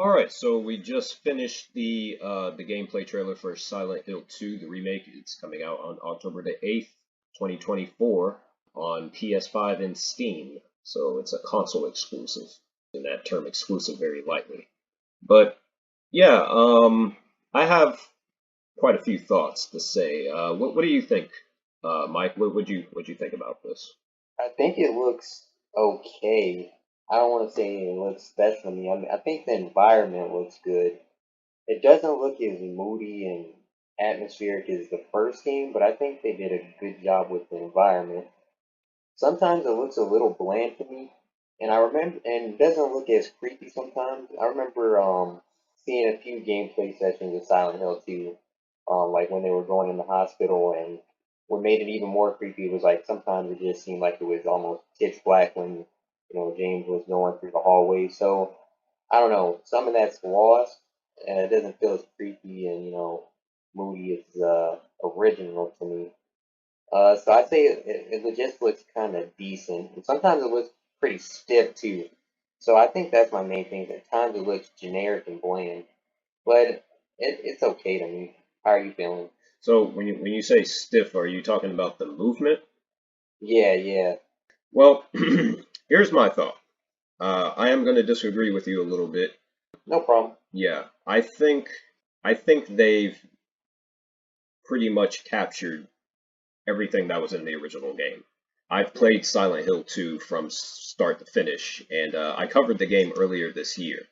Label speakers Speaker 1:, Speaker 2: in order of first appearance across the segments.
Speaker 1: Alright, so we just finished the gameplay trailer for Silent Hill 2, the remake. It's coming out on October the 8th, 2024 on PS5 and Steam. So it's a console exclusive, and that term exclusive very lightly. But yeah, I have quite a few thoughts to say. What do you think, Mike? What would you think about this?
Speaker 2: I think it looks okay. I don't want to say it looks special to me. I think the environment looks good. It doesn't look as moody and atmospheric as the first game, but I think they did a good job with the environment. Sometimes it looks a little bland to me, and it doesn't look as creepy sometimes. I remember seeing a few gameplay sessions of Silent Hill 2, like when they were going in the hospital, and what made it even more creepy was like sometimes it just seemed like it was almost pitch black when James was going through the hallway. So I don't know, some of that's lost, and it doesn't feel as creepy and moody as original to me. So I'd say it just looks kind of decent. And sometimes it looks pretty stiff too. So I think that's my main thing. At times it looks generic and bland, but it's okay to me. How are you feeling?
Speaker 1: So when you say stiff, are you talking about the movement?
Speaker 2: Yeah, yeah,
Speaker 1: Well, here's my thought. I am going to disagree with you a little bit.
Speaker 2: no problem.
Speaker 1: Yeah, I think they've pretty much captured everything that was in the original game. I've played Silent Hill 2 from start to finish, and I covered the game earlier this year.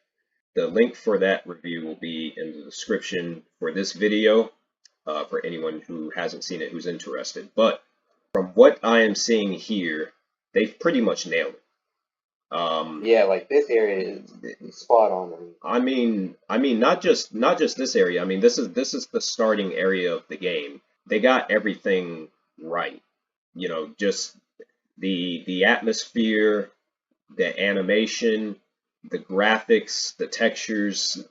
Speaker 1: The link for that review will be in the description for this video for anyone who hasn't seen it who's interested. But from what I am seeing here, they've pretty much nailed it.
Speaker 2: Yeah, like this area is spot on to me.
Speaker 1: I mean, not just this area. I mean, this is the starting area of the game. They got everything right. Just the atmosphere, the animation, the graphics, the textures,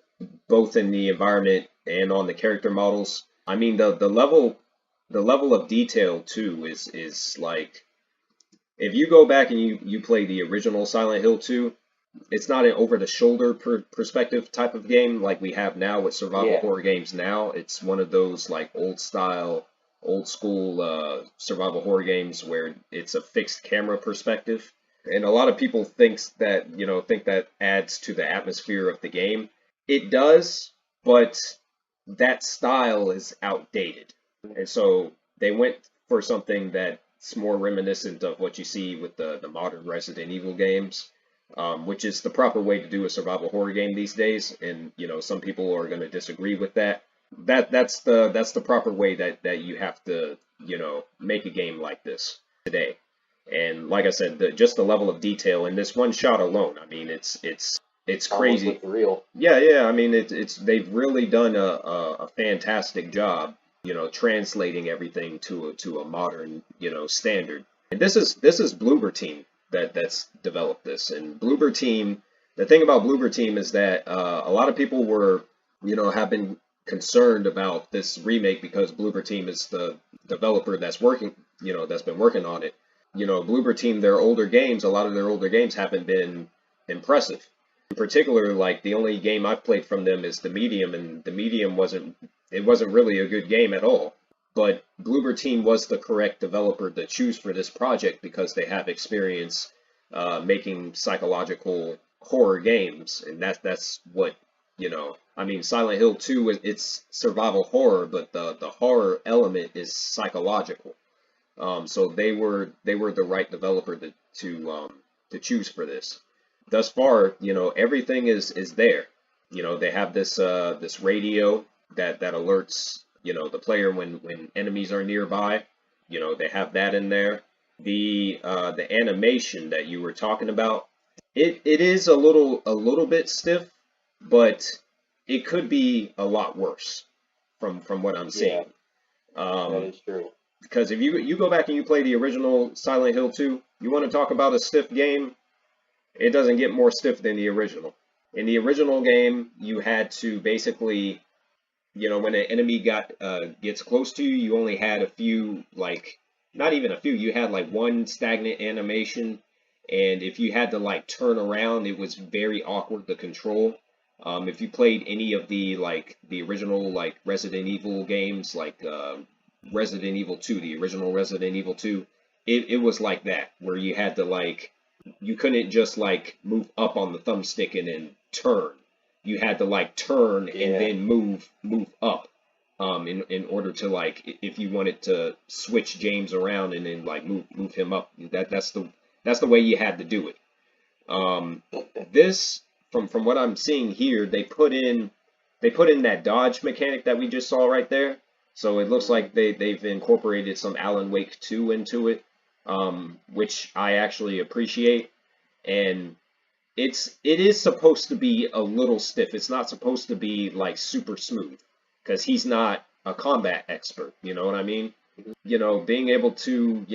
Speaker 1: both in the environment and on the character models. I mean, the level of detail too is like if you go back and you play the original Silent Hill 2, it's not an over the shoulder perspective type of game like we have now with survival
Speaker 2: Yeah,
Speaker 1: horror games now. It's one of those like old school survival horror games where it's a fixed camera perspective. And a lot of people think that adds to the atmosphere of the game. It does, but that style is outdated. And so they went for something that's more reminiscent of what you see with the modern Resident Evil games, which is the proper way to do a survival horror game these days. And some people are going to disagree with that. That's the proper way that you have to make a game like this today. And like I said, just the level of detail in this one shot alone, I mean, it's
Speaker 2: almost
Speaker 1: crazy.
Speaker 2: looks real.
Speaker 1: Yeah, yeah. I mean, it's they've really done a fantastic job, translating everything to a modern, standard. And this is Bloober Team that's developed this. And Bloober Team, the thing about Bloober Team is that a lot of people have been concerned about this remake because Bloober Team is the developer that's been working on it. Bloober Team, a lot of their older games haven't been impressive. In particular, like the only game I've played from them is the Medium, and the Medium wasn't really a good game at all. But Bloober Team was the correct developer to choose for this project because they have experience making psychological horror games, and that's what I mean, Silent Hill 2 it's survival horror, but the horror element is psychological. So they were the right developer to choose for this. Thus far, everything is there. They have this radio that alerts the player when enemies are nearby. They have that in there. The animation that you were talking about, it is a little bit stiff, but it could be a lot worse from what I'm
Speaker 2: Yeah,
Speaker 1: seeing.
Speaker 2: that
Speaker 1: Um,
Speaker 2: is true.
Speaker 1: because if you go back and you play the original Silent Hill 2, you want to talk about a stiff game, it doesn't get more stiff than the original. In the original game, you had to basically, when an enemy gets close to you, you only had a few, like, not even a few, you had like one stagnant animation, and if you had to like turn around, it was very awkward to control. If you played any of the original like Resident Evil games, like Resident Evil 2, the original Resident Evil 2, it was like that, where you had to like you couldn't just like move up on the thumbstick and then turn. You had to like turn and
Speaker 2: Yeah.
Speaker 1: then move up. In order to like if you wanted to switch James around and then like move him up, that's the way you had to do it. This from what I'm seeing here, they put in that dodge mechanic that we just saw right there. So it looks
Speaker 2: Hmm.
Speaker 1: like they've incorporated some Alan Wake 2 into it, which I actually appreciate. And it is supposed to be a little stiff. It's not supposed to be like super smooth because he's not a combat expert. You know what I mean? Being able to,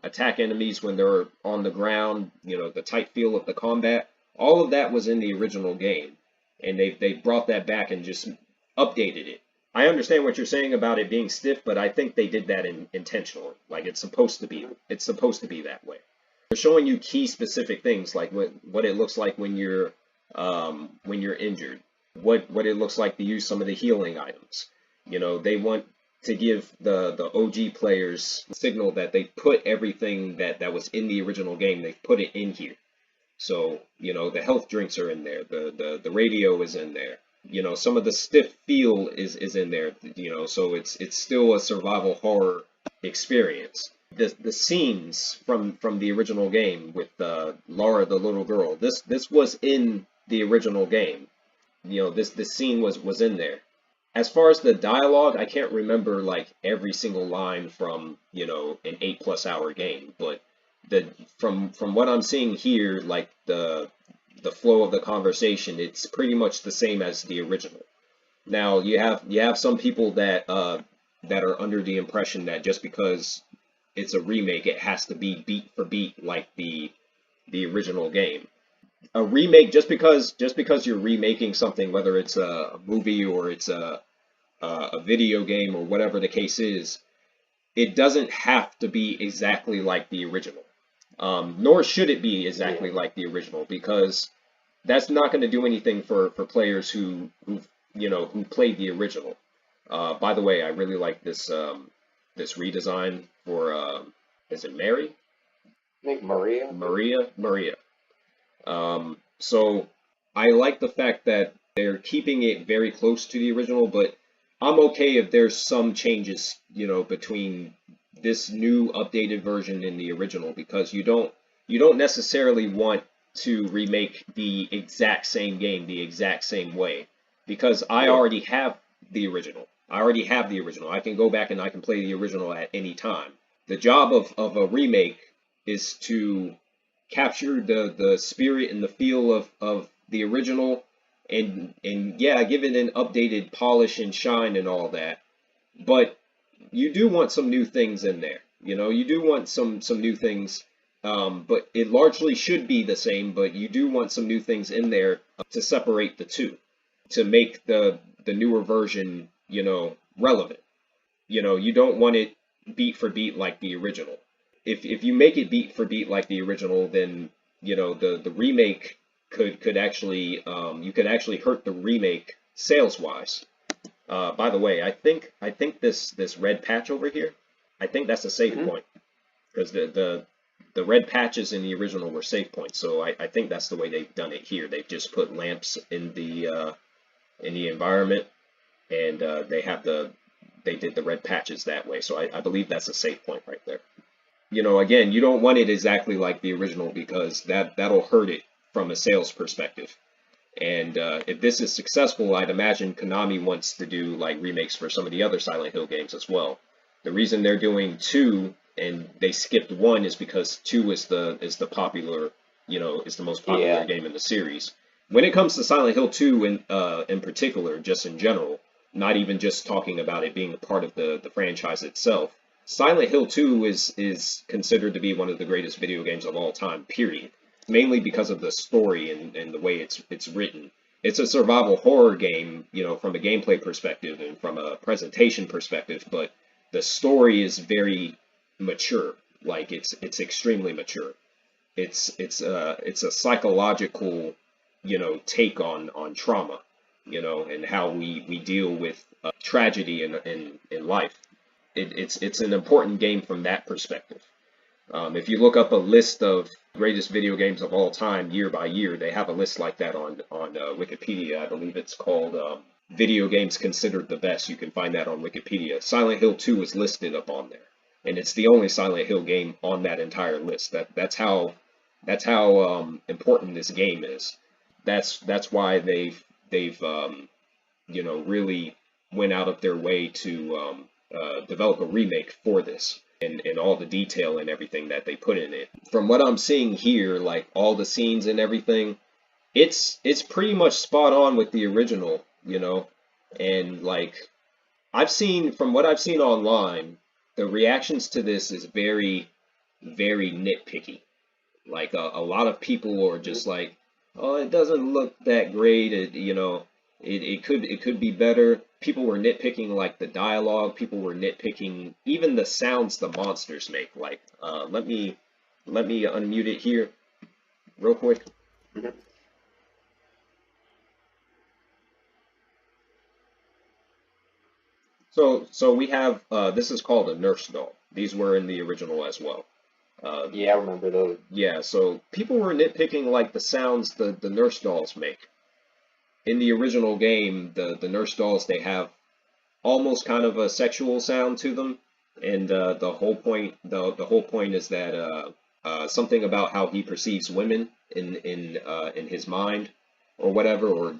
Speaker 1: attack enemies when they're on the ground, the tight feel of the combat, all of that was in the original game, and they brought that back and just updated it. I understand what you're saying about it being stiff, but I think they did that intentionally. Like it's supposed to be that way. They're showing you key specific things like what it looks like when you're injured, what it looks like to use some of the healing items. They want to give the OG players signal that they put everything that was in the original game, they've put it in here. So, the health drinks are in there, the radio is in there. Some of the stiff feel is in there, so it's still a survival horror experience. The scenes from the original game with Laura the little girl, this was in the original game. This scene was in there. As far as the dialogue, I can't remember like every single line from, an 8+ hour game, but the from what I'm seeing here, like the flow of the conversation, it's pretty much the same as the original. Now you have some people that are under the impression that just because it's a remake, it has to be beat for beat like the original game. A remake, just because you're remaking something, whether it's a movie or it's a video game or whatever the case is, it doesn't have to be exactly like the original. Nor should it be
Speaker 2: Yeah.
Speaker 1: exactly like the original, because that's not going to do anything for players who played the original. By the way, I really like this redesign for is it Mary?
Speaker 2: I think Maria, maybe.
Speaker 1: Maria. So I like the fact that they're keeping it very close to the original, but I'm okay if there's some changes, between this new updated version and the original, because you don't necessarily want to remake the exact same game the exact same way, because I
Speaker 2: Yeah.
Speaker 1: already have the original. I already have the original. I can go back and I can play the original at any time. The job of a remake is to capture the spirit and the feel of the original, and yeah, give it an updated polish and shine and all that. But you do want some new things in there. You do want some new things, but it largely should be the same, but you do want some new things in there to separate the two, to make the newer version, relevant. You don't want it beat for beat like the original. If you make it beat for beat like the original, then the remake could actually you could actually hurt the remake sales wise. By the way, I think this red patch over here, I think that's a save
Speaker 2: Hmm.
Speaker 1: point, because the red patches in the original were save points. So I think that's the way they've done it here. They've just put lamps in the environment, and they did the red patches that way. So I believe that's a save point right there. Again, you don't want it exactly like the original, because that'll hurt it from a sales perspective. And if this is successful, I'd imagine Konami wants to do like remakes for some of the other Silent Hill games as well. The reason they're doing two and they skipped one is because two is the popular, is the most popular
Speaker 2: Yeah.
Speaker 1: game in the series. When it comes to Silent Hill 2 in particular, just in general, not even just talking about it being a part of the franchise itself, Silent Hill 2 is considered to be one of the greatest video games of all time, period. Mainly because of the story and the way it's written. It's a survival horror game, from a gameplay perspective and from a presentation perspective, but the story is very mature. Like it's extremely mature. It's a psychological take on trauma, and how we deal with tragedy in life. It's an important game from that perspective. If you look up a list of greatest video games of all time year by year, they have a list like that on Wikipedia. I believe it's called Video Games Considered the Best. You can find that on Wikipedia. Silent Hill 2 is listed up on there, and it's the only Silent Hill game on that entire list. That's how important this game is. That's why they've really went out of their way to develop a remake for this, and all the detail and everything that they put in it. From what I'm seeing here, like all the scenes and everything, it's pretty much spot on with the original, and like from what I've seen online, the reactions to this is very, very nitpicky. Like a lot of people are just like, oh, it doesn't look that great. It could be better. People were nitpicking like the dialogue. People were nitpicking even the sounds the monsters make. Like, let me unmute it here real quick.
Speaker 2: Mhm.
Speaker 1: So we have this is called a nurse doll. These were in the original as well.
Speaker 2: Yeah, I remember those.
Speaker 1: Yeah, so people were nitpicking like the sounds the nurse dolls make. In the original game, the nurse dolls, they have almost kind of a sexual sound to them, and the whole point is that something about how he perceives women in his mind or whatever, or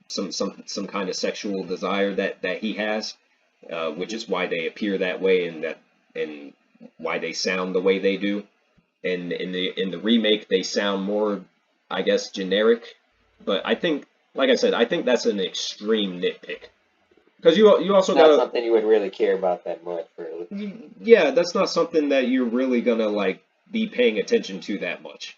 Speaker 1: some kind of sexual desire that he has, which is why they appear that way, and why they sound the way they do. And in the remake, they sound more, I guess, generic. But I think, like I said, I think that's an extreme nitpick. Because you
Speaker 2: It's
Speaker 1: also
Speaker 2: not
Speaker 1: gotta,
Speaker 2: something you would really care about that much, really.
Speaker 1: yeah, that's not something that you're really gonna like be paying attention to that much.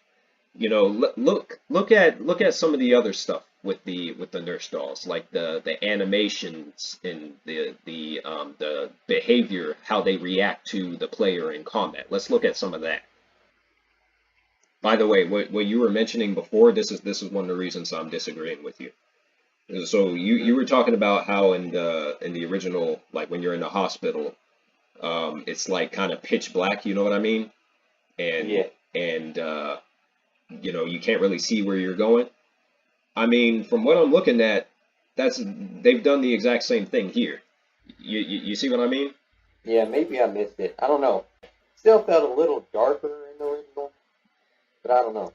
Speaker 1: Look at some of the other stuff with the nurse dolls, like the animations and the behavior, how they react to the player in combat. Let's look at some of that. By the way, what you were mentioning before, this is one of the reasons I'm disagreeing with you. So you were talking about how in the original, like when you're in the hospital, it's like kind of pitch black, you know what I mean? And
Speaker 2: Yeah.
Speaker 1: you can't really see where you're going. I mean, from what I'm looking at, they've done the exact same thing here. You see what I mean?
Speaker 2: Yeah, maybe I missed it. I don't know. Still felt a little darker in the original, but I don't know.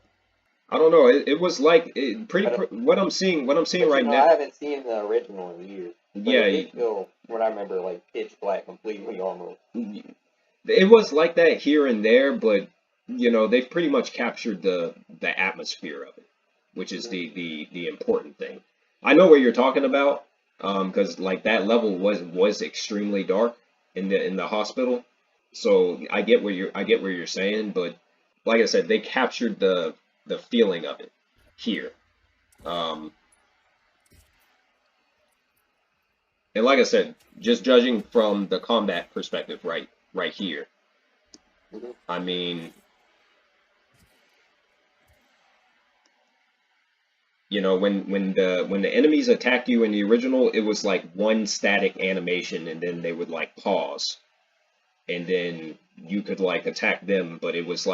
Speaker 1: I don't know. It was like
Speaker 2: But
Speaker 1: what I'm seeing
Speaker 2: but
Speaker 1: right
Speaker 2: I
Speaker 1: now.
Speaker 2: haven't seen the original in years. But
Speaker 1: Yeah,
Speaker 2: it did feel, what I remember, like pitch black completely almost.
Speaker 1: it was like that here and there, but they've pretty much captured the atmosphere of it, which is
Speaker 2: Mhm.
Speaker 1: the important thing. I know what you're talking about, because like that level was extremely dark in the hospital. So I get where you're saying, but like I said, they captured the feeling of it here. Um, and like I said, just judging from the combat perspective, right here.
Speaker 2: Mhm.
Speaker 1: I mean, when the enemies attacked you in the original, it was like one static animation, and then they would like pause, and then you could like attack them, but it was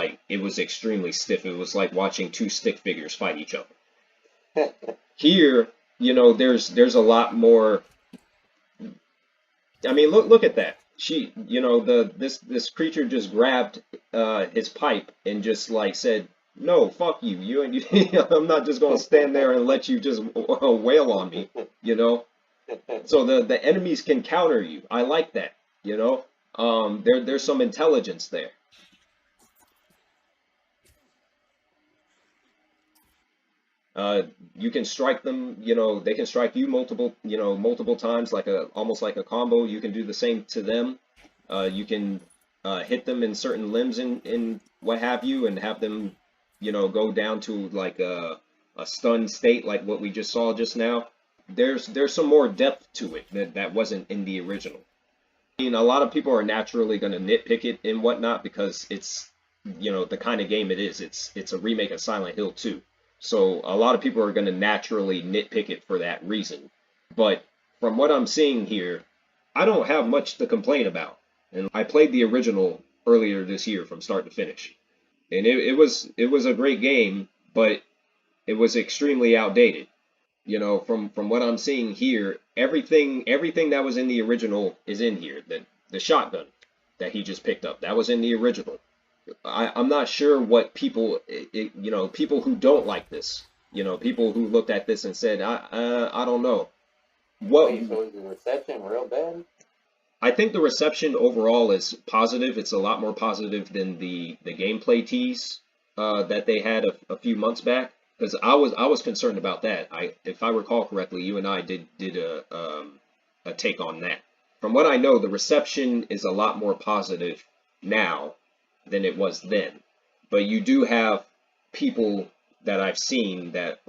Speaker 1: extremely stiff. It was like watching two stick figures fight each other. Here, there's a lot more. I mean, look at that. This creature just grabbed his pipe and just like said, "No, fuck you. I'm not just gonna stand there and let you just wail on me." You know. So the enemies can counter you. I like that. There's some intelligence there. Uh, you can strike them. They can strike you multiple times, like almost like a combo. You can do the same to them. You can hit them in certain limbs and what have you, and have them, go down to like a stunned state, like what we just saw just now. There's some more depth to it that wasn't in the original. I mean, a lot of people are naturally going to nitpick it and whatnot because it's, the kind of game it is. It's a remake of Silent Hill 2. So a lot of people are going to naturally nitpick it for that reason. But from what I'm seeing here, I don't have much to complain about. And I played the original earlier this year from start to finish. And it was a great game, but it was extremely outdated. You know, from what I'm seeing here, everything that was in the original is in here. The shotgun that he just picked up, that was in the original. I'm not sure what people, people who don't like this, people who looked at this and said, I don't know. What
Speaker 2: Wait, so is the reception real bad?
Speaker 1: I think the reception overall is positive. It's a lot more positive than the gameplay tease that they had a few months back. Because I was concerned about that. If I recall correctly, you and I did a take on that. From what I know, the reception is a lot more positive now than it was then. But you do have people that I've seen that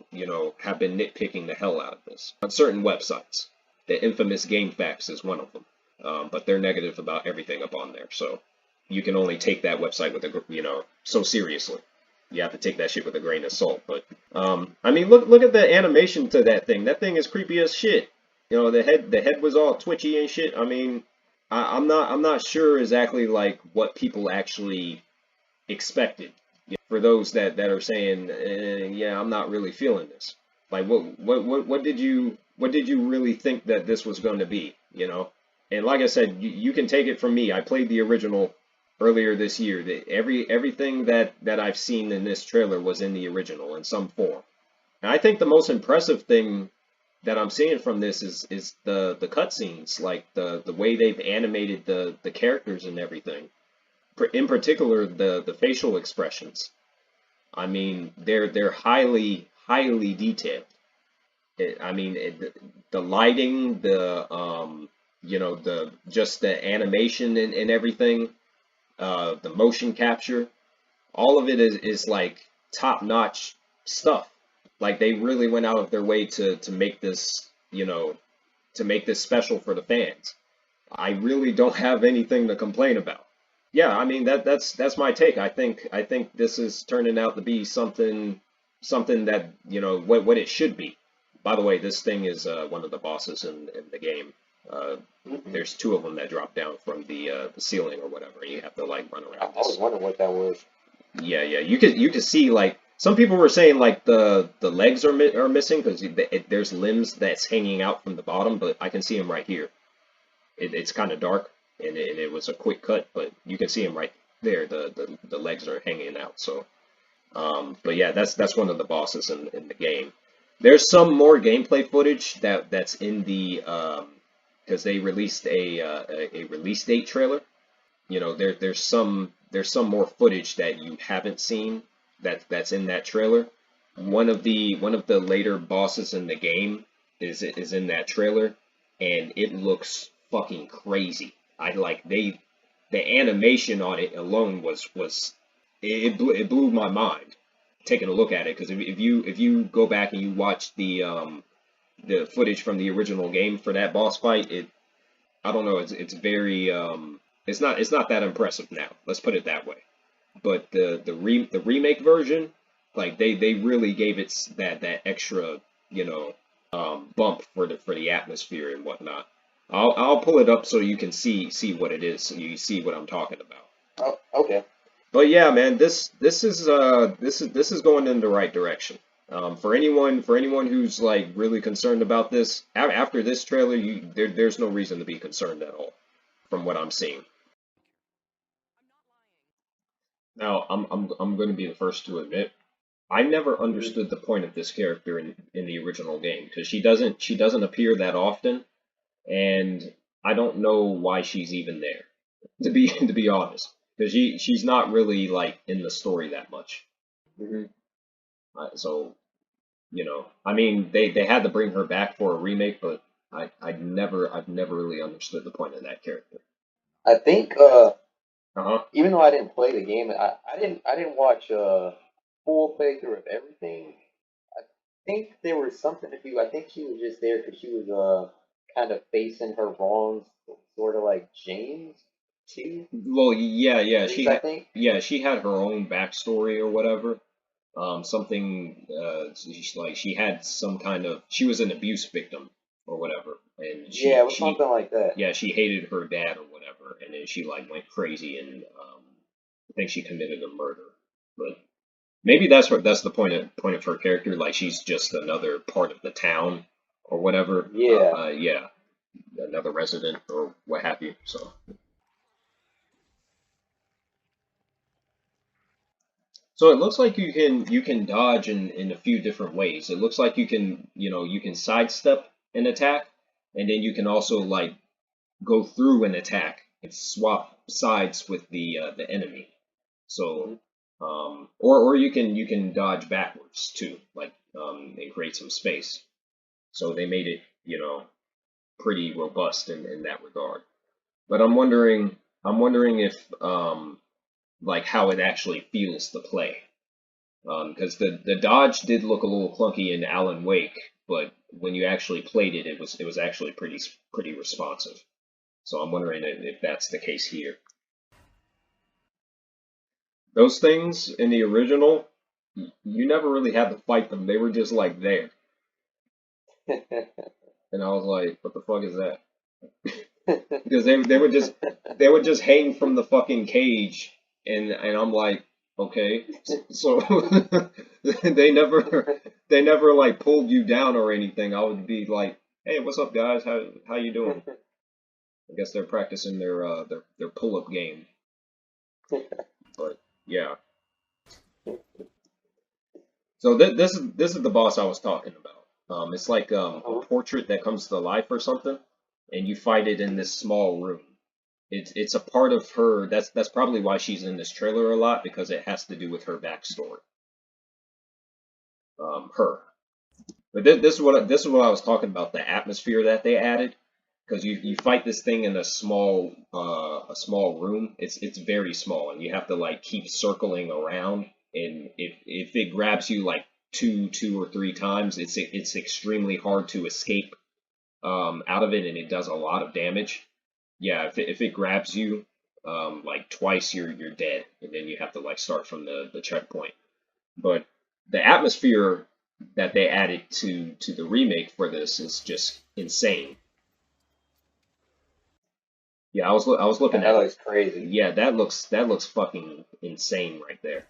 Speaker 1: have been nitpicking the hell out of this on certain websites. The infamous GameFAQs is one of them. But they're negative about everything up on there. So you can only take that website with so seriously. You have to take that shit with a grain of salt. But I mean, look at the animation to that thing. That thing is creepy as shit. The head was all twitchy and shit. I mean, I'm not sure exactly like what people actually expected. For those that are saying, yeah, I'm not really feeling this. Like, what did you really think that this was going to be? And like I said, you can take it from me. I played the original earlier this year. Everything that I've seen in this trailer was in the original in some form. And I think the most impressive thing that I'm seeing from this is the cutscenes, like the way they've animated the characters and everything. In particular, the facial expressions. I mean, they're highly detailed. I mean, the lighting, the just the animation and everything, the motion capture, all of it is like top-notch stuff. Like they really went out of their way to make this, to make this special for the fans. I really don't have anything to complain about. Yeah, I mean that's my take. I think this is turning out to be something that what it should be. By the way, this thing is one of the bosses in the game. Uh,
Speaker 2: Mm-hmm.
Speaker 1: there's two of them that drop down from the ceiling or whatever. You have to like run
Speaker 2: I
Speaker 1: around
Speaker 2: was
Speaker 1: this.
Speaker 2: wondering what that was.
Speaker 1: Yeah, yeah. You could see like some people were saying like the legs are missing because there's limbs that's hanging out from the bottom, but I can see them right here. It's kind of dark and it was a quick cut, but you can see them right there. The legs are hanging out. So, but yeah, that's one of the bosses in the game. There's some more gameplay footage that's in the because they released a release date trailer. There's some more footage that you haven't seen that's in that trailer. One of the later bosses in the game is in that trailer, and it looks fucking crazy. I like the animation on it alone was it blew my mind taking a look at it because if you go back and you watch the footage from the original game for that boss fight, I don't know. It's very it's not that impressive now. Let's put it that way. But the remake version, like they really gave it that extra bump for the atmosphere and whatnot. I'll pull it up so you can see what it is. So you see what I'm talking about.
Speaker 2: Oh, okay.
Speaker 1: But yeah, man, this is going in the right direction. For anyone who's like really concerned about this, after this trailer, there's no reason to be concerned at all, from what I'm seeing. Now, I'm going to be the first to admit, I never
Speaker 2: Hmm.
Speaker 1: understood the point of this character in the original game because she doesn't appear that often, and I don't know why she's even there. To be honest, because she's not really like in the story that much.
Speaker 2: Hmm.
Speaker 1: So I mean, they had to bring her back for a remake, but I've never really understood the point of that character.
Speaker 2: I think
Speaker 1: Uh-huh.
Speaker 2: even though I didn't play the game, I didn't watch full playthrough of everything. I think there was something to do. I think she was just there because she was kind of facing her wrongs, sort of like James too.
Speaker 1: Well, yeah,
Speaker 2: At least I think.
Speaker 1: she had her own backstory or whatever. Something like she had some kind of she was an abuse victim or whatever, and
Speaker 2: Yeah, it was something like that.
Speaker 1: yeah, she hated her dad or whatever, and then she like went crazy and I think she committed a murder. But maybe that's the point of her character, like she's just another part of the town or whatever.
Speaker 2: Yeah.
Speaker 1: Yeah, another resident or what have you. So it looks like you can dodge in a few different ways. It looks like you can, you know, you can sidestep an attack, and then you can also like go through an attack and swap sides with the enemy. So or you can dodge backwards too, like and create some space. So they made it, you know, pretty robust in that regard. But I'm wondering if like how it actually feels to play. Because the dodge did look a little clunky in Alan Wake, but when you actually played it, it was actually pretty responsive. So I'm wondering if that's the case here. Those things in the original, you never really had to fight them. They were just like there, and I was like, what the fuck is that? Because they would just hang from the fucking cage, and I'm like, okay, so they never like pulled you down or anything. I would be like, hey, what's up, guys? How you doing? I guess they're practicing their pull up game, but yeah. So this is the boss I was talking about. It's like a portrait that comes to life or something, and you fight it in this small room. It's a part of her. That's probably why she's in this trailer a lot because it has to do with her backstory. Her. But this is what I was talking about, the atmosphere that they added. Because you fight this thing in a small room. It's very small, and you have to like keep circling around. And if it grabs you like two or three times, it's extremely hard to escape out of it, and it does a lot of damage. Yeah, if it grabs you like twice, you're dead, and then you have to like start from the checkpoint. But the atmosphere that they added to the remake for this is just insane. Yeah, I was looking
Speaker 2: That
Speaker 1: at.
Speaker 2: looks crazy.
Speaker 1: Yeah, that looks fucking insane right there.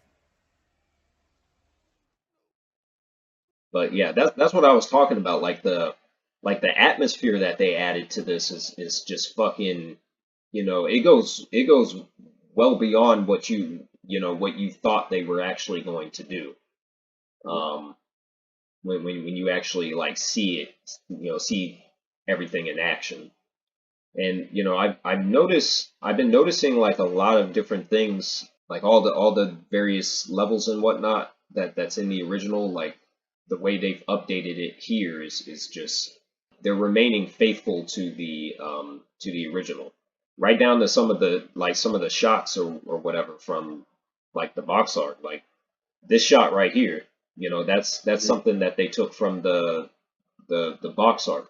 Speaker 1: But yeah, that's what I was talking about. Like the atmosphere that they added to this is just fucking. You know, it goes well beyond what you know what you thought they were actually going to do. Um, when you actually like see it, you know, see everything in action. And you know, I've been noticing like a lot of different things, like all the various levels and whatnot that's in the original, like the way they've updated it here is just they're remaining faithful to the original. Right down to some of the shots or whatever from like the box art. Like this shot right here, you know, that's
Speaker 2: Mhm.
Speaker 1: something that they took from the box art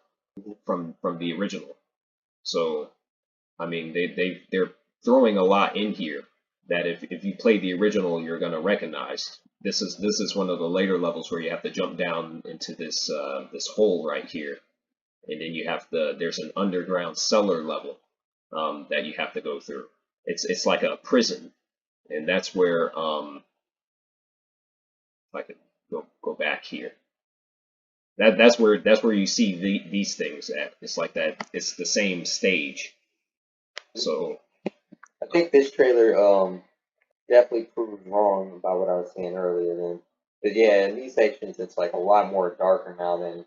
Speaker 1: from the original. So I mean, they're throwing a lot in here that if you play the original, you're gonna recognize. This is one of the later levels where you have to jump down into this hole right here, and then you have there's an underground cellar level that you have to go through. It's like a prison, and that's where if I could go back here. That's where you see these things at. It's like that. It's the same stage. So
Speaker 2: I think this trailer definitely proves wrong about what I was saying earlier. Then, but yeah, in these sections, it's like a lot more darker now than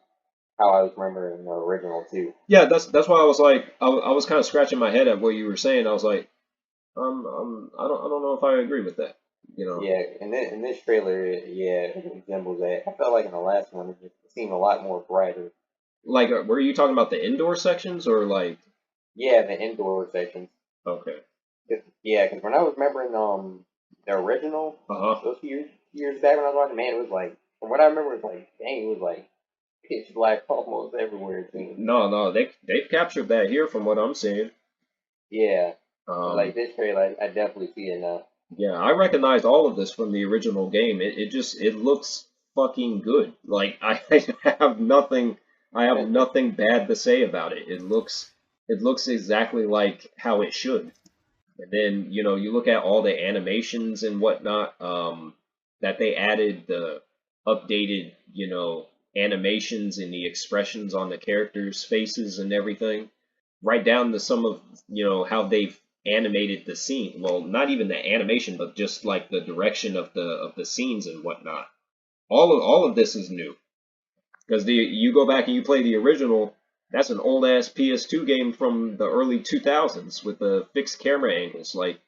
Speaker 2: how I was remembering the original too.
Speaker 1: yeah, that's why I was like, I was kind of scratching my head at what you were saying. I was like, I don't know if I agree with that. You know,
Speaker 2: Yeah, in this trailer, yeah, it resembles that. I felt like in the last one, it just seemed a lot more brighter.
Speaker 1: like, were you talking about the indoor sections or like,
Speaker 2: Yeah, the indoor sections.
Speaker 1: okay,
Speaker 2: Yeah, because when I was remembering the original,
Speaker 1: uh-huh.
Speaker 2: those years back when I was watching, man, it was like from what I remember, it was like dang, it was like pitch black almost everywhere it seemed.
Speaker 1: No, they've captured that here from what I'm seeing.
Speaker 2: Yeah, but like
Speaker 1: Um,
Speaker 2: this trailer, I definitely see it now.
Speaker 1: Yeah, I recognize all of this from the original game. It looks fucking good. Like I have nothing I have nothing bad to say about it. It looks exactly like how it should. And then, you look at all the animations and whatnot, that they added, the updated, animations and the expressions on the characters' faces and everything, right down to some of, how they've animated the scene. Well, not even the animation, but just like the direction of the scenes and whatnot. All of this is new. Because you go back and you play the original, that's an old ass PS2 game from the early 2000s with the fixed camera angles. Like,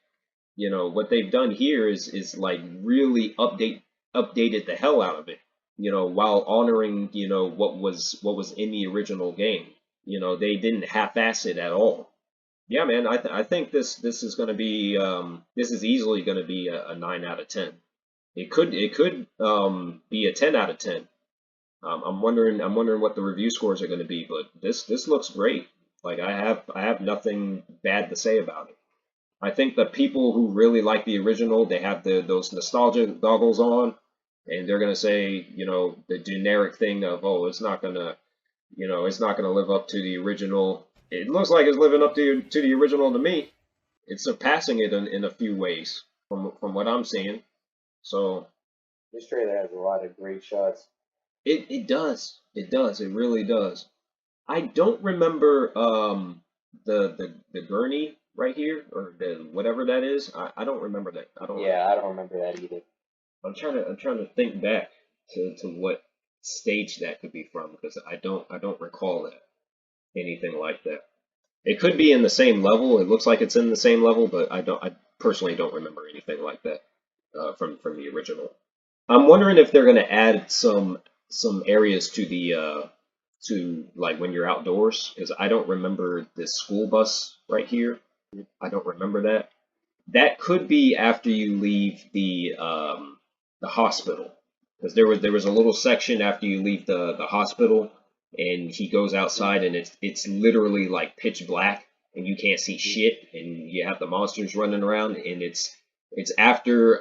Speaker 1: what they've done here is like really updated the hell out of it, while honoring, what was in the original game. They didn't half-ass it at all. Yeah, man, I think this is going to be, this is easily going to be a 9 out of 10. It could be a 10 out of 10. I'm wondering what the review scores are going to be, but this looks great. Like, I have nothing bad to say about it. I think the people who really like the original, they have those nostalgia goggles on, and they're gonna say, the generic thing of, oh, it's not gonna live up to the original. It looks like it's living up to the original to me. It's surpassing it in a few ways from what I'm seeing. So
Speaker 2: This trailer has a lot of great shots.
Speaker 1: it does, it really does. I don't remember the gurney right here, or the whatever that is. I don't remember that. I don't
Speaker 2: Yeah, I don't remember that either.
Speaker 1: I'm trying to think back to what stage that could be from, because I don't recall that anything like that. It could be in the same level. It looks like it's in the same level, but I personally don't remember anything like that, from the original. I'm wondering if they're going to add some areas to the to, like, when you're outdoors, because I don't remember this school bus right here. I don't remember that. That could be after you leave the hospital, because there was a little section after you leave the hospital, and he goes outside and it's literally like pitch black and you can't see shit, and you have the monsters running around, and it's after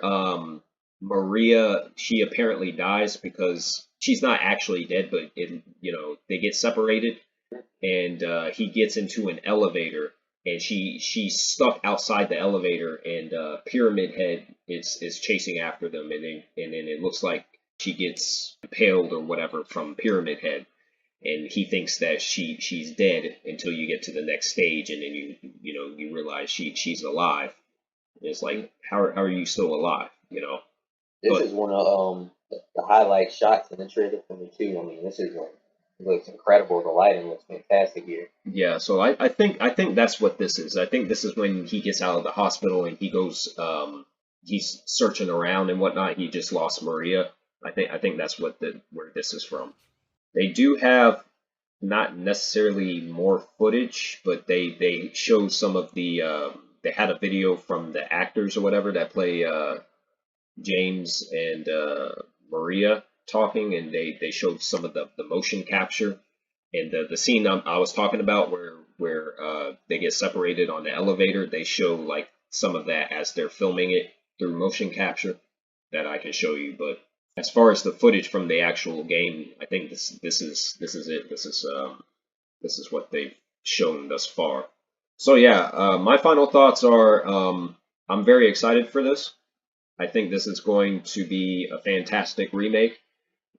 Speaker 1: Maria, she apparently dies, because she's not actually dead, but they get separated, and he gets into an elevator, and she's stuck outside the elevator, and Pyramid Head is chasing after them, and then it looks like she gets impaled or whatever from Pyramid Head, and he thinks that she's dead until you get to the next stage, and then you realize she's alive. And it's like, how are you still alive?
Speaker 2: This
Speaker 1: But
Speaker 2: is one of the highlight shots in the trailer for me too. I mean, this is like, it looks incredible. The lighting looks fantastic here.
Speaker 1: yeah, so I think that's what this is. I think this is when he gets out of the hospital and he goes, he's searching around and whatnot. He just lost Maria. I think that's where this is from. They do have not necessarily more footage, but they show some of the, they had a video from the actors or whatever that play James and Maria talking, and they showed some of the motion capture, and the scene I was talking about, where they get separated on the elevator. They show like some of that as they're filming it through motion capture, that I can show you. But as far as the footage from the actual game, I think this is it. This is what they've shown thus far. So yeah, my final thoughts are, I'm very excited for this. I think this is going to be a fantastic remake,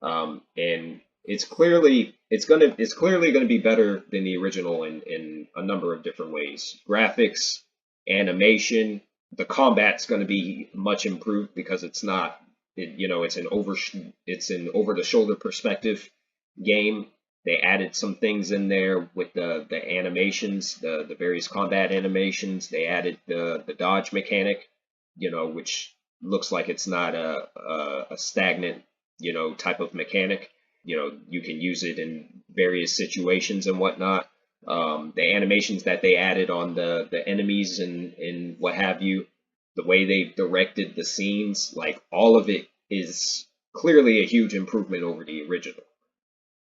Speaker 1: and it's clearly gonna be better than the original in a number of different ways. Graphics, animation, the combat's going to be much improved, because it's not, it's an over the shoulder perspective game. They added some things in there with the animations, the various combat animations. They added the dodge mechanic, which looks like it's not a stagnant, type of mechanic. You can use it in various situations and whatnot. The animations that they added on the enemies and what have you, the way they directed the scenes, like, all of it is clearly a huge improvement over the original.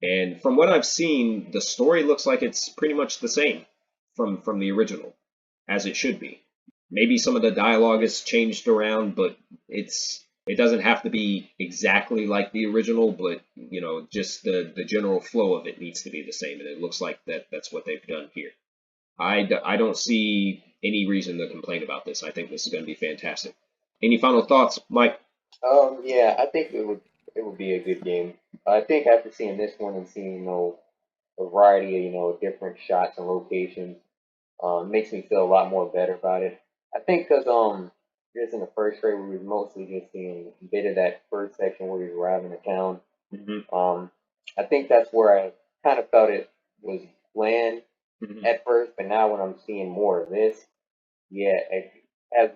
Speaker 1: And from what I've seen, the story looks like it's pretty much the same from the original, as it should be. Maybe some of the dialogue is changed around, but it doesn't have to be exactly like the original, but just the general flow of it needs to be the same, and it looks like that's what they've done here. I don't see any reason to complain about this. I think this is going to be fantastic. Any final thoughts, Mike?
Speaker 2: Yeah, I think it would be a good game. I think after seeing this one and seeing a variety of different shots and locations, makes me feel a lot more better about it. I think because just in the first trailer we was mostly just seeing a bit of that first section where he's arriving to town.
Speaker 1: Hmm.
Speaker 2: I think that's where I kind of felt it was bland
Speaker 1: Hmm.
Speaker 2: at first, but now when I'm seeing more of this, yeah, it has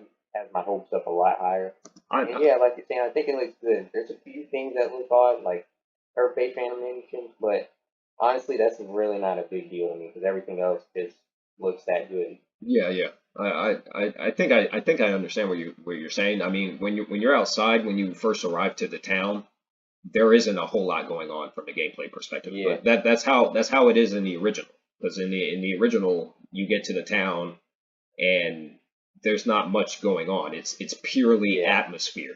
Speaker 2: my hopes up a lot higher. And
Speaker 1: I,
Speaker 2: yeah, like you're saying, I think it looks good. There's a few things that look odd, like her face animations, but honestly, that's really not a big deal to me because everything else just looks that good.
Speaker 1: yeah, yeah. I think I understand what you're saying. I mean, when you're outside, when you first arrive to the town, there isn't a whole lot going on from a gameplay perspective.
Speaker 2: Yeah,
Speaker 1: But that's how it is in the original. Because in the original, you get to the town and there's not much going on. It's purely
Speaker 2: yeah,
Speaker 1: atmosphere,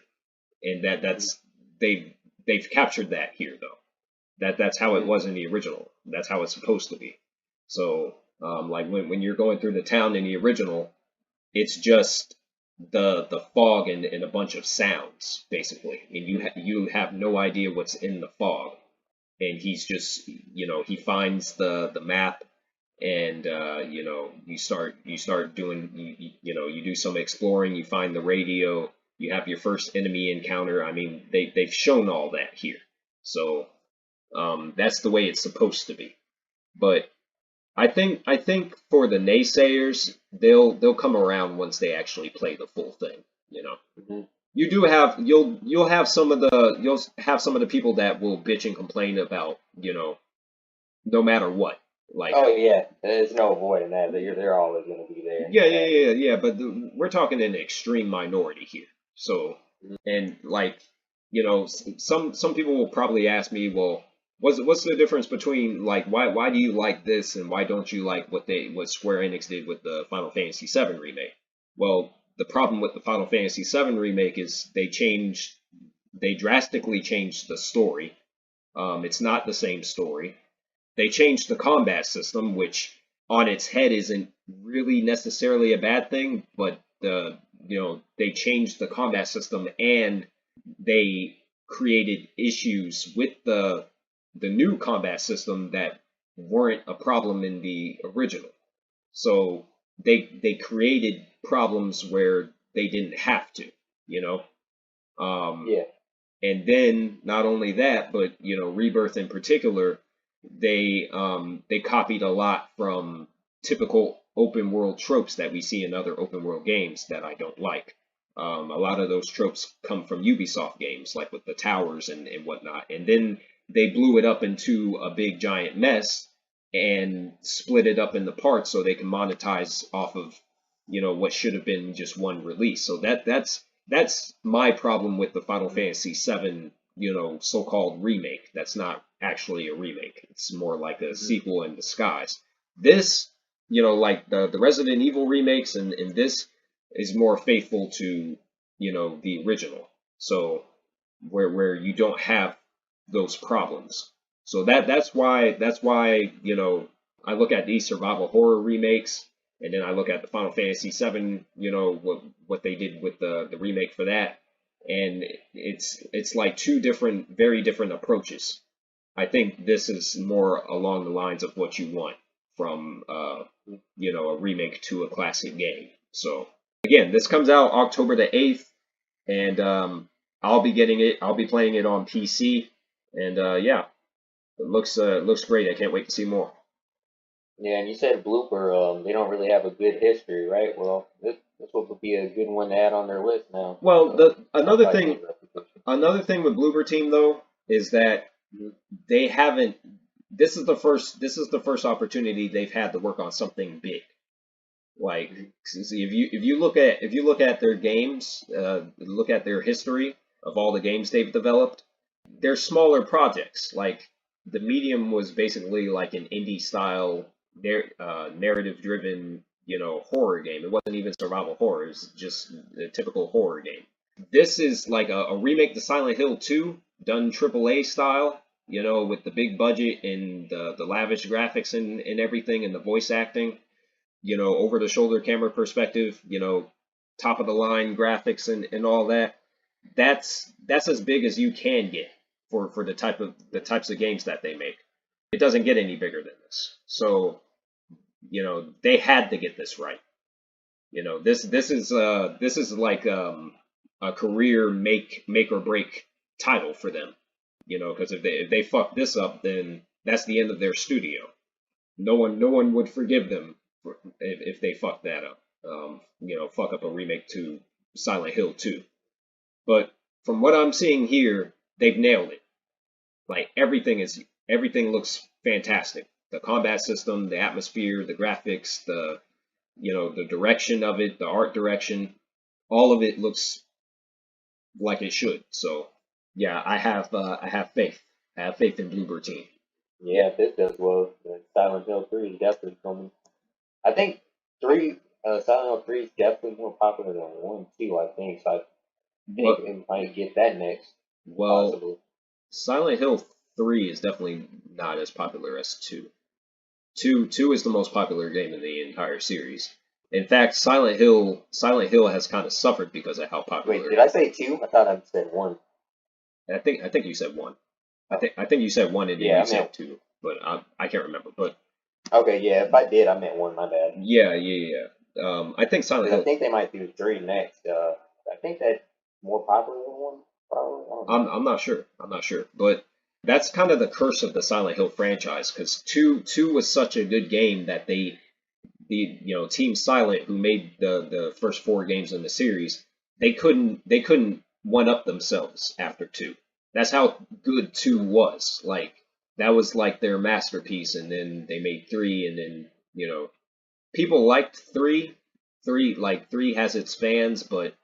Speaker 1: and that
Speaker 2: hmm
Speaker 1: that's they've they've captured that here though. That's how it
Speaker 2: hmm
Speaker 1: was in the original. That's how it's supposed to be. So like when you're going through the town in the original, it's just the fog and a bunch of sounds basically, and you have no idea what's in the fog. And he's just he finds the map, and you start doing you do some exploring, you find the radio, you have your first enemy encounter. I mean, they've shown all that here, so that's the way it's supposed to be. But I think for the naysayers, they'll come around once they actually play the full thing. You know,
Speaker 2: hmm
Speaker 1: you do have you'll have some of the people that will bitch and complain about no matter what. Like,
Speaker 2: Oh yeah, there's no avoiding that. They're always going to be there.
Speaker 1: yeah, yeah,
Speaker 2: Yeah.
Speaker 1: yeah, yeah. But we're talking an extreme minority here. So,
Speaker 2: Mhm.
Speaker 1: and like, some people will probably ask me, well, what's the difference between like why do you like this and why don't you like what Square Enix did with the Final Fantasy VII remake? Well, the problem with the Final Fantasy VII remake is they drastically changed the story. It's not the same story. They changed the combat system, which on its head isn't really necessarily a bad thing, but they changed the combat system, and they created issues with the new combat system that weren't a problem in the original. So they created problems where they didn't have to, you know. Um,
Speaker 2: Yeah.
Speaker 1: and then not only that, but Rebirth in particular, they copied a lot from typical open world tropes that we see in other open world games that I don't like. A lot of those tropes come from Ubisoft games, like with the towers and whatnot. And then they blew it up into a big giant mess and split it up into parts so they can monetize off of what should have been just one release. So that's my problem with the Final
Speaker 2: Mhm.
Speaker 1: Fantasy VII, so-called remake. That's not actually a remake. It's more like a
Speaker 2: Mhm.
Speaker 1: sequel in disguise. This, like the Resident Evil remakes, and this is more faithful to, the original. So where you don't have those problems. So that's why I look at these survival horror remakes, and then I look at the Final Fantasy VII, what they did with the remake for that, and it's like two different, very different approaches. I think this is more along the lines of what you want from a remake to a classic game. So again, this comes out October the 8th, and I'll be getting it. I'll be playing it on PC, and yeah, it looks great. I can't wait to see more.
Speaker 2: Yeah, and you said Blooper. They don't really have a good history, right? Well, this would be a good one to add on their list now.
Speaker 1: Well,
Speaker 2: So
Speaker 1: the
Speaker 2: I
Speaker 1: another
Speaker 2: like
Speaker 1: thing
Speaker 2: those repetitions.
Speaker 1: another thing with Bloober Team though is that
Speaker 2: Mhm.
Speaker 1: they haven't. This is the first opportunity they've had to work on something big. Like,
Speaker 2: Mhm.
Speaker 1: if you look at their games, look at their history of all the games they've developed, they're smaller projects. Like the Medium was basically like an indie style narrative driven. horror game. It wasn't even survival horror. It was just a typical horror game. This is like a remake to Silent Hill 2, done AAA style, with the big budget and the lavish graphics and everything and the voice acting, over the shoulder camera perspective, top of the line graphics and all that. That's as big as you can get for the types of games that they make. It doesn't get any bigger than this. So, they had to get this right. This is like a career make or break title for them. Because if they fuck this up, then that's the end of their studio. No one would forgive them if they fuck that up. Fuck up a remake to Silent Hill 2. But from what I'm seeing here, they've nailed it. Like everything looks fantastic. The combat system, the atmosphere, the graphics, the direction of it, the art direction, all of it looks like it should. So yeah, I have faith. I have faith in Bloober Team.
Speaker 2: Yeah, if this does well, then Silent Hill 3 is definitely coming. I think Silent Hill 3 is definitely more popular than 1 too, I think. So I think it might get that next.
Speaker 1: Well,
Speaker 2: possibly.
Speaker 1: Silent Hill 3 is definitely not as popular as 2. 2 is the most popular game in the entire series. In fact, Silent Hill has kind of suffered because of how popular.
Speaker 2: Wait, did I say 2? I thought I said 1.
Speaker 1: I think you said 1. I think you said 1 and then you said 2, but I can't remember. But
Speaker 2: okay, yeah, if I did, I meant 1. My bad.
Speaker 1: Yeah. I think Silent Hill.
Speaker 2: I think they might do 3 next. I think that's more popular than 1. Probably.
Speaker 1: I'm not sure, but that's kind of the curse of the Silent Hill franchise, because 2 was such a good game that Team Silent, who made the first 4 games in the series, they couldn't one up themselves after 2. That's how good 2 was. Like, that was like their masterpiece, and then they made 3, and then people liked 3. 3 has its fans, but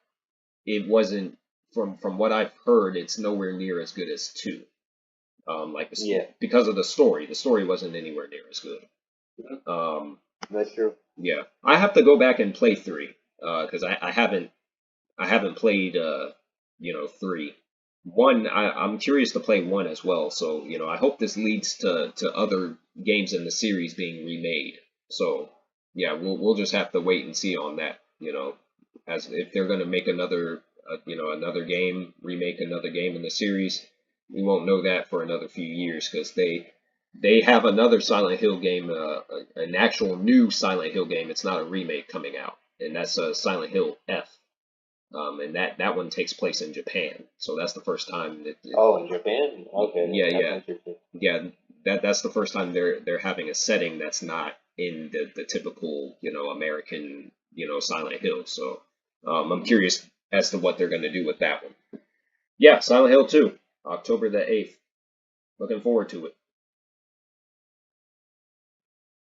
Speaker 1: it wasn't, from what I've heard, it's nowhere near as good as 2. Because of the story. The story wasn't anywhere near as good.
Speaker 2: That's true.
Speaker 1: Yeah, I have to go back and play 3, because I haven't played 3. 1, I'm curious to play 1 as well. So I hope this leads to other games in the series being remade. So yeah, we'll just have to wait and see on that. As if they're gonna make another game, remake another game in the series, we won't know that for another few years, because they have another Silent Hill game, an actual new Silent Hill game. It's not a remake coming out, and that's Silent Hill F. And that one takes place in Japan, so that's the first time that.
Speaker 2: In Japan? Okay.
Speaker 1: Yeah. That's the first time they're having a setting that's not in the typical American Silent Hill. So I'm curious as to what they're going to do with that one. Yeah, Silent Hill 2, October the 8th. Looking forward to it.